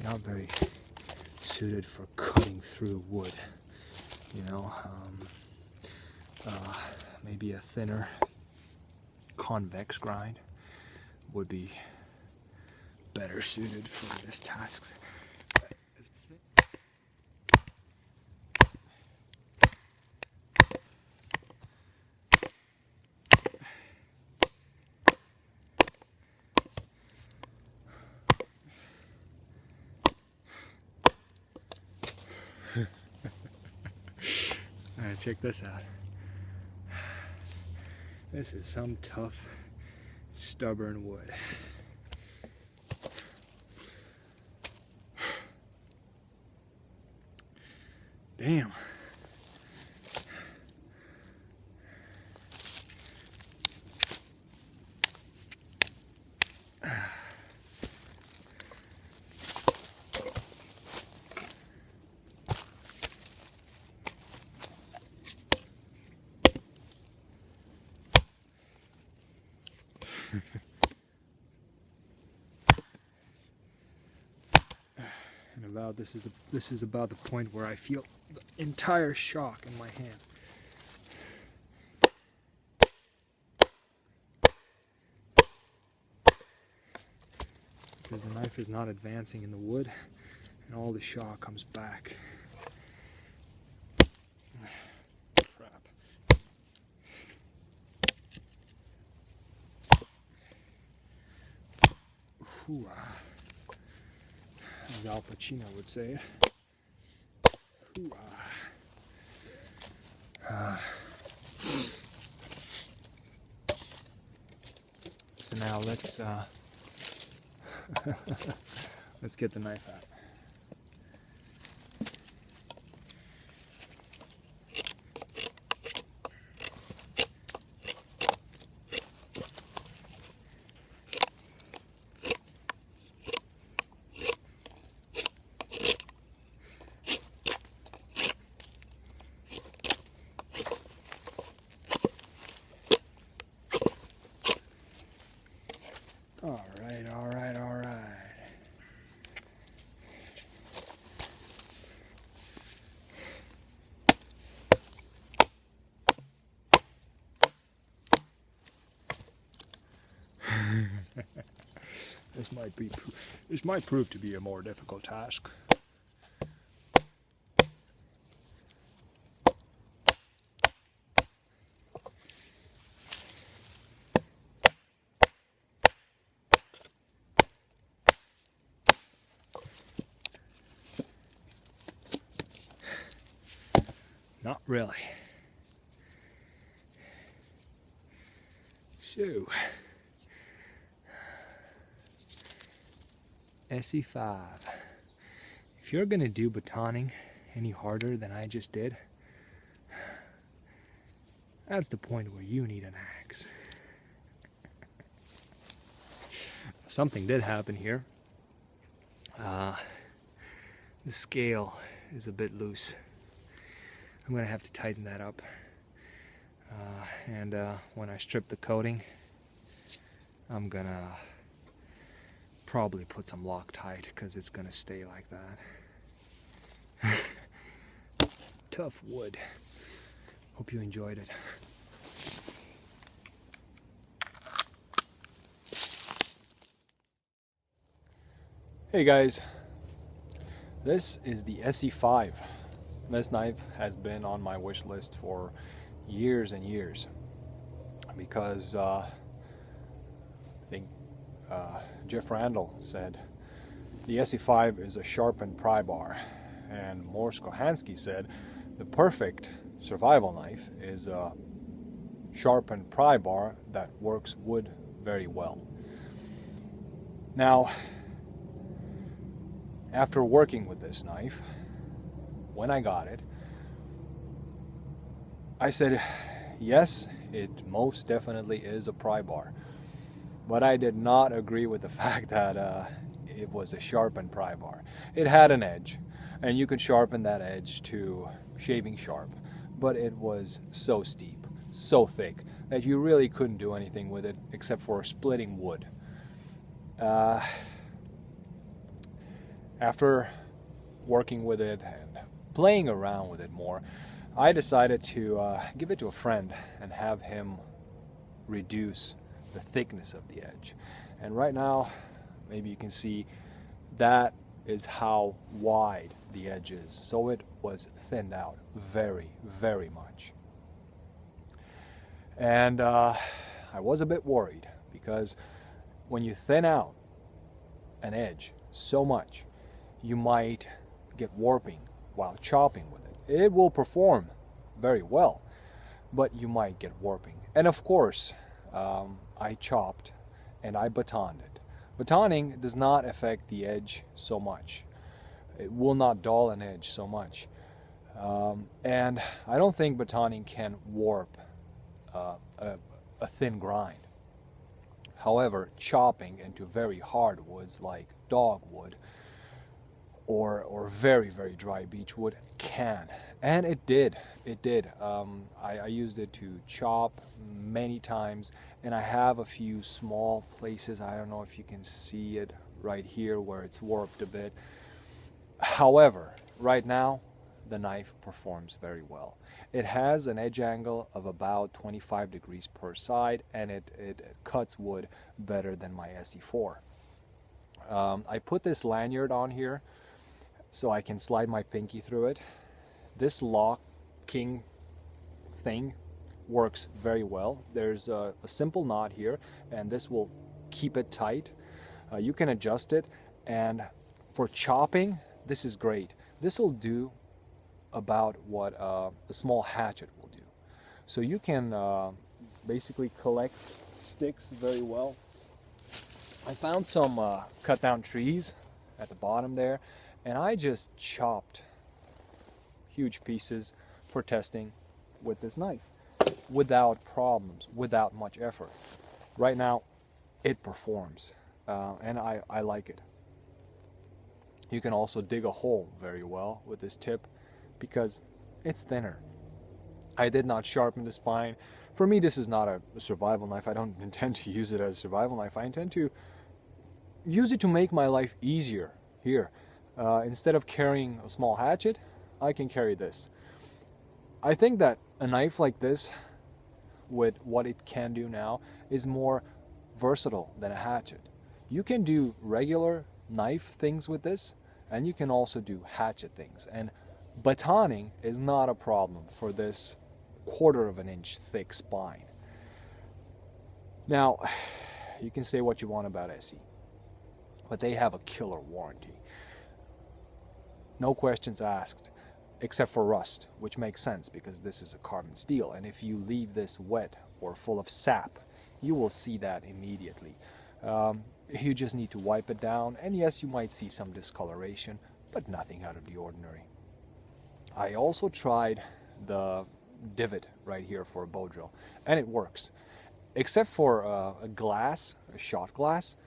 not very suited for cutting through wood, you know. Maybe a thinner convex grind would be better suited for this task. Alright, check this out. This is some tough, stubborn wood. Damn. And about this is about the point where I feel the entire shock in my hand. Because the knife is not advancing in the wood and all the shock comes back. Crap. Hoo-ah. As Al Pacino would say it. So now let's let's get the knife out. All right. This might prove to be a more difficult task. Not really. So, ESEE 5. If you're going to do batoning any harder than I just did, that's the point where you need an axe. Something did happen here. The scale is a bit loose. I'm going to have to tighten that up. And when I strip the coating, I'm going to probably put some Loctite because it's going to stay like that. Tough wood. Hope you enjoyed it. Hey guys, this is the ESEE 5. This knife has been on my wish list for years and years because I think Jeff Randall said the ESEE 5 is a sharpened pry bar, and Morse Kochanski said the perfect survival knife is a sharpened pry bar that works wood very well. Now, after working with this knife, when I got it, I said, yes, it most definitely is a pry bar. But I did not agree with the fact that it was a sharpened pry bar. It had an edge, and you could sharpen that edge to shaving sharp, but it was so steep, so thick, that you really couldn't do anything with it except for splitting wood. After working with it and playing around with it more, I decided to give it to a friend and have him reduce the thickness of the edge. And right now, maybe you can see that is how wide the edge is. So it was thinned out very, very much. And I was a bit worried because when you thin out an edge so much, you might get warping while chopping with it. It will perform very well, but you might get warping. And of course, I chopped and I batoned it. Batoning does not affect the edge so much. It will not dull an edge so much. And I don't think batoning can warp a thin grind. However, chopping into very hard woods like dogwood or very, very dry beech wood can. And it did. It did. I used it to chop many times, and I have a few small places. I don't know if you can see it right here where it's warped a bit. However, right now, the knife performs very well. It has an edge angle of about 25 degrees per side, and it cuts wood better than my SE4. I put this lanyard on here so I can slide my pinky through it. This locking thing works very well. There's a simple knot here, and this will keep it tight. You can adjust it, and for chopping, this is great. This will do about what a small hatchet will do. So you can basically collect sticks very well. I found some cut down trees at the bottom there, and I just chopped huge pieces for testing with this knife without problems, without much effort. Right now, it performs, and I like it. You can also dig a hole very well with this tip because it's thinner. I did not sharpen the spine. For me, this is not a survival knife. I don't intend to use it as a survival knife. I intend to use it to make my life easier here. Instead of carrying a small hatchet, I can carry this. I think that a knife like this, with what it can do now, is more versatile than a hatchet. You can do regular knife things with this, and you can also do hatchet things. And batoning is not a problem for this 1/4 of an inch thick spine. Now, you can say what you want about ESEE, but they have a killer warranty. No questions asked, except for rust, which makes sense because this is a carbon steel, and if you leave this wet or full of sap, you will see that immediately. You just need to wipe it down, and yes, you might see some discoloration, but nothing out of the ordinary. I also tried the divot right here for a bow drill, and it works. Except for a glass, a shot glass,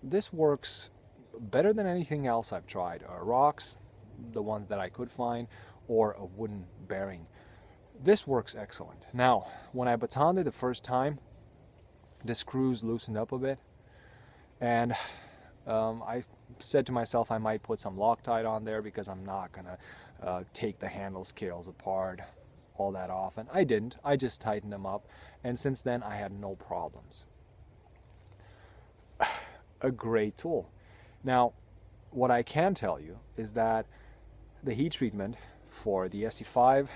this works better than anything else I've tried. Rocks, the ones that I could find, or a wooden bearing. This works excellent. Now, when I batoned it the first time, the screws loosened up a bit, and I said to myself I might put some Loctite on there because I'm not gonna take the handle scales apart all that often. I didn't. I just tightened them up, and since then I had no problems. A great tool. Now, what I can tell you is that the heat treatment for the SE5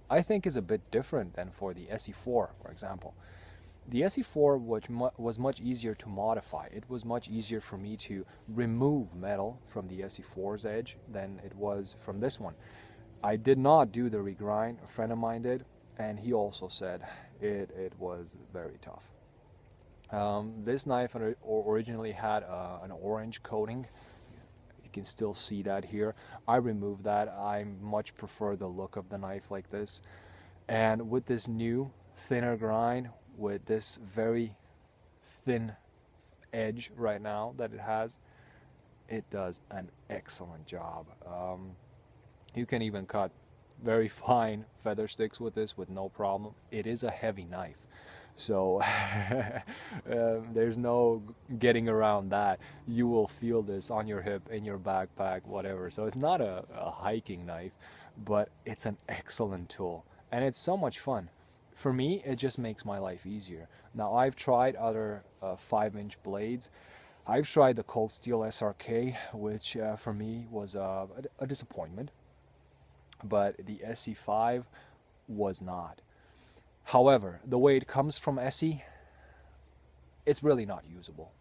I think is a bit different than for the SE4, for example. The SE4 was much easier to modify. It was much easier for me to remove metal from the SE4's edge than it was from this one. I did not do the regrind. A friend of mine did, and he also said it was very tough. This knife originally had an orange coating. You can still see that here. I removed that. I much prefer the look of the knife like this. And with this new thinner grind, with this very thin edge right now that it has, it does an excellent job. You can even cut very fine feather sticks with this with no problem. It is a heavy knife. So there's no getting around that. You will feel this on your hip, in your backpack, whatever. So it's not a hiking knife, but it's an excellent tool, and it's so much fun. For me, it just makes my life easier. Now, I've tried other 5-inch blades. I've tried the Cold Steel SRK, which for me was a disappointment, but the SE5 was not. However, the way it comes from ESEE, it's really not usable,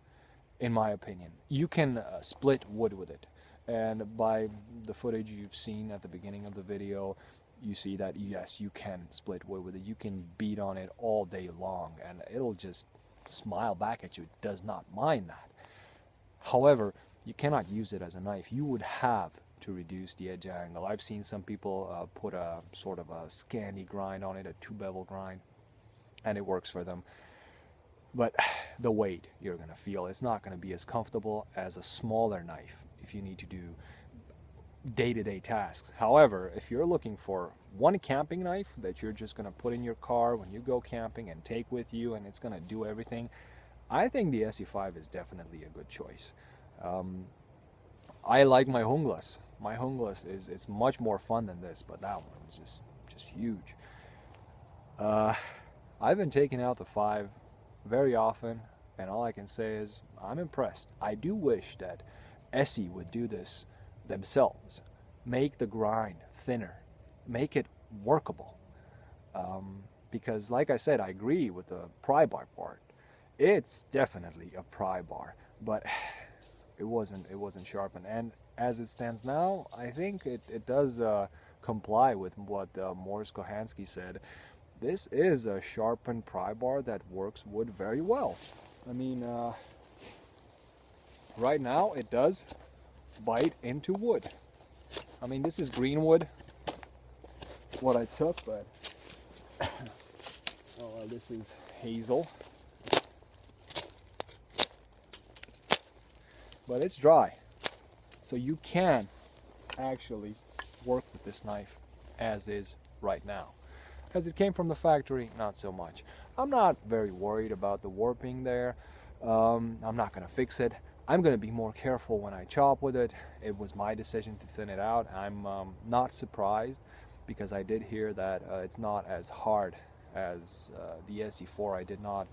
in my opinion. You can split wood with it, and by the footage you've seen at the beginning of the video, you see that yes, you can split wood with it. You can beat on it all day long, and it'll just smile back at you. It does not mind that. However, you cannot use it as a knife. You would have to reduce the edge angle. I've seen some people put a sort of a Scandi grind on it, a 2-bevel grind, and it works for them. But the weight you're going to feel, it's not going to be as comfortable as a smaller knife if you need to do day-to-day tasks. However, if you're looking for one camping knife that you're just going to put in your car when you go camping and take with you, and it's going to do everything, I think the SE5 is definitely a good choice. I like my Hunglas. My Hunglas it's much more fun than this, but that one is just huge. I've been taking out the 5 very often, and all I can say is I'm impressed. I do wish that ESEE would do this themselves. Make the grind thinner. Make it workable. Because like I said, I agree with the pry bar part. It's definitely a pry bar, but it wasn't sharpened. And as it stands now, I think it does comply with what Morris Kochanski said. This is a sharpened pry bar that works wood very well. I mean, right now it does bite into wood. I mean, this is green wood, what I took, but this is hazel. But it's dry, so you can actually work with this knife as is right now. As it came from the factory, not so much. I'm not very worried about the warping there. I'm not going to fix it. I'm going to be more careful when I chop with it. It was my decision to thin it out. I'm not surprised, because I did hear that it's not as hard as the SE4. I did not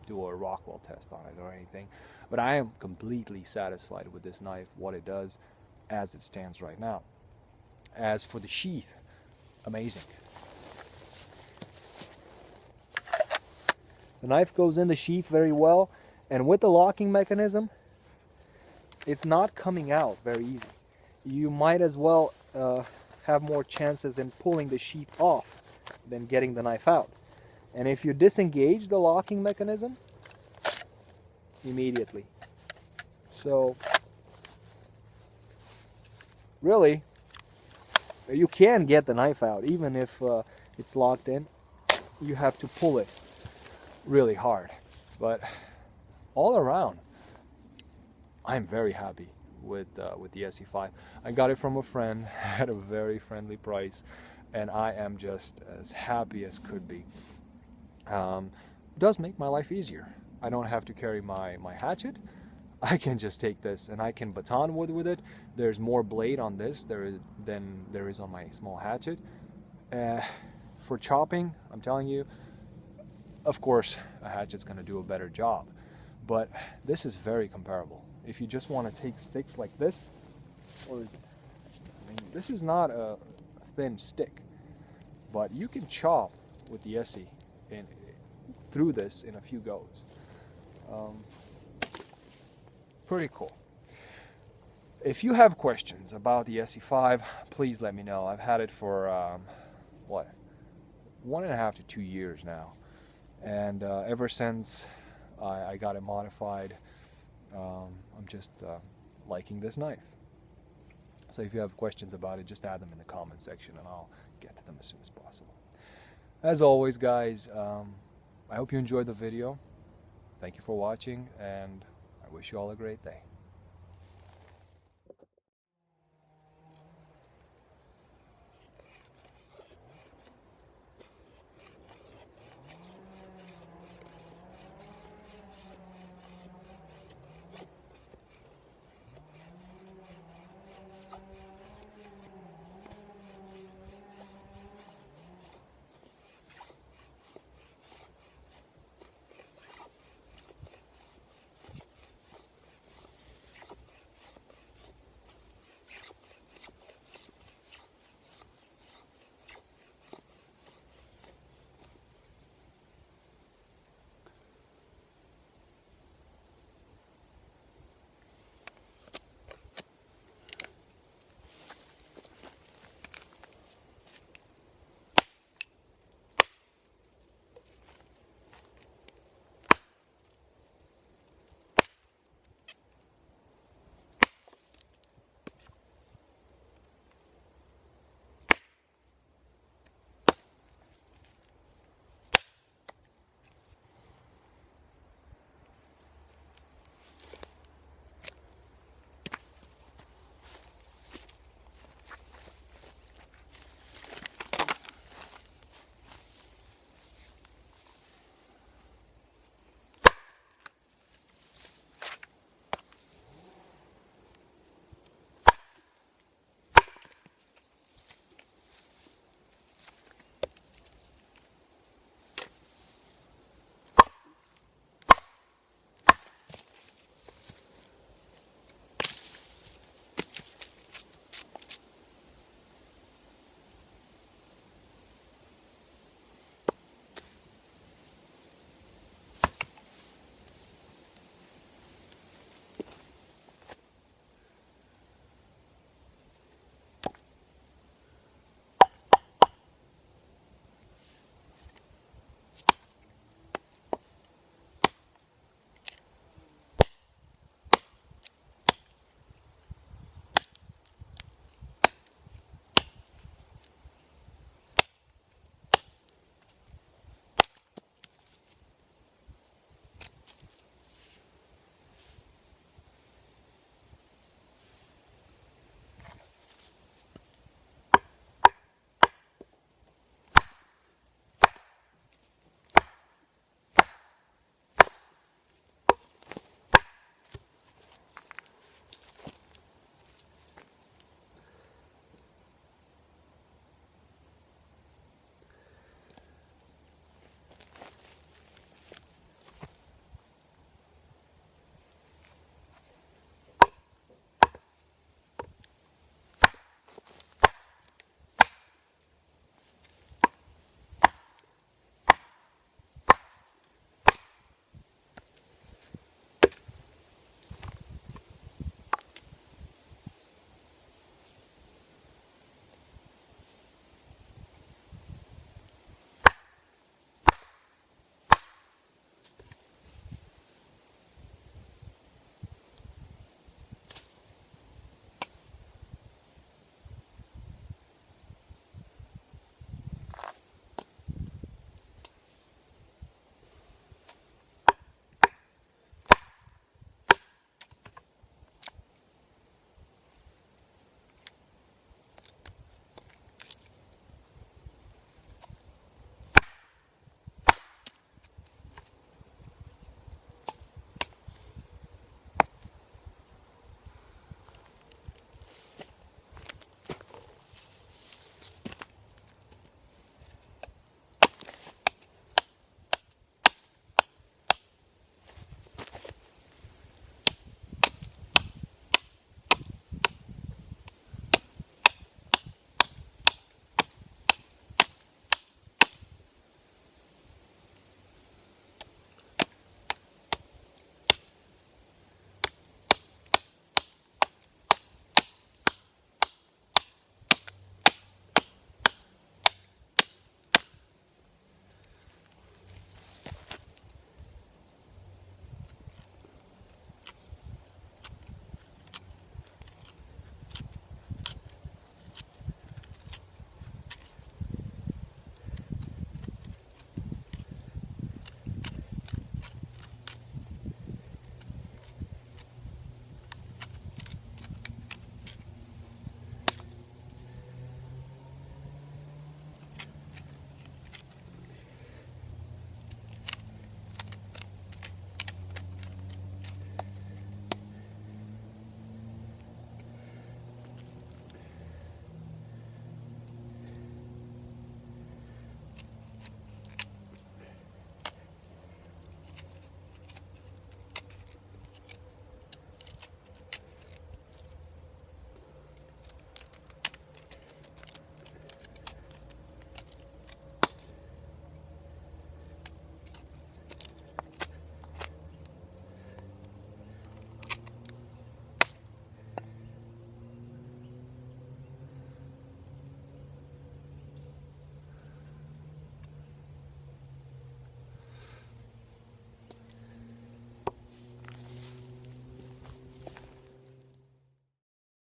do a Rockwell test on it or anything, but I am completely satisfied with this knife, what it does as it stands right now. As for the sheath, amazing. The knife goes in the sheath very well, and with the locking mechanism, it's not coming out very easy. You might as well have more chances in pulling the sheath off than getting the knife out. And if you disengage the locking mechanism, immediately. So, really, you can get the knife out, even if it's locked in. You have to pull it really hard. But all around, I'm very happy with the SE5. I got it from a friend at a very friendly price, and I am just as happy as could be. It does make my life easier. I don't have to carry my hatchet. I can just take this and I can baton wood with it. There's more blade on this than there is on my small hatchet. For chopping, I'm telling you, of course, a hatchet's going to do a better job. But this is very comparable. If you just want to take sticks like this, or is it? I mean, this is not a thin stick, but you can chop with the ESEE through this in a few goes. Pretty cool. If you have questions about the SE5, please let me know. I've had it for, 1.5 to 2 years now. And ever since I got it modified, I'm just liking this knife. So if you have questions about it, just add them in the comment section and I'll get to them as soon as possible. As always, guys, I hope you enjoyed the video. Thank you for watching, and I wish you all a great day.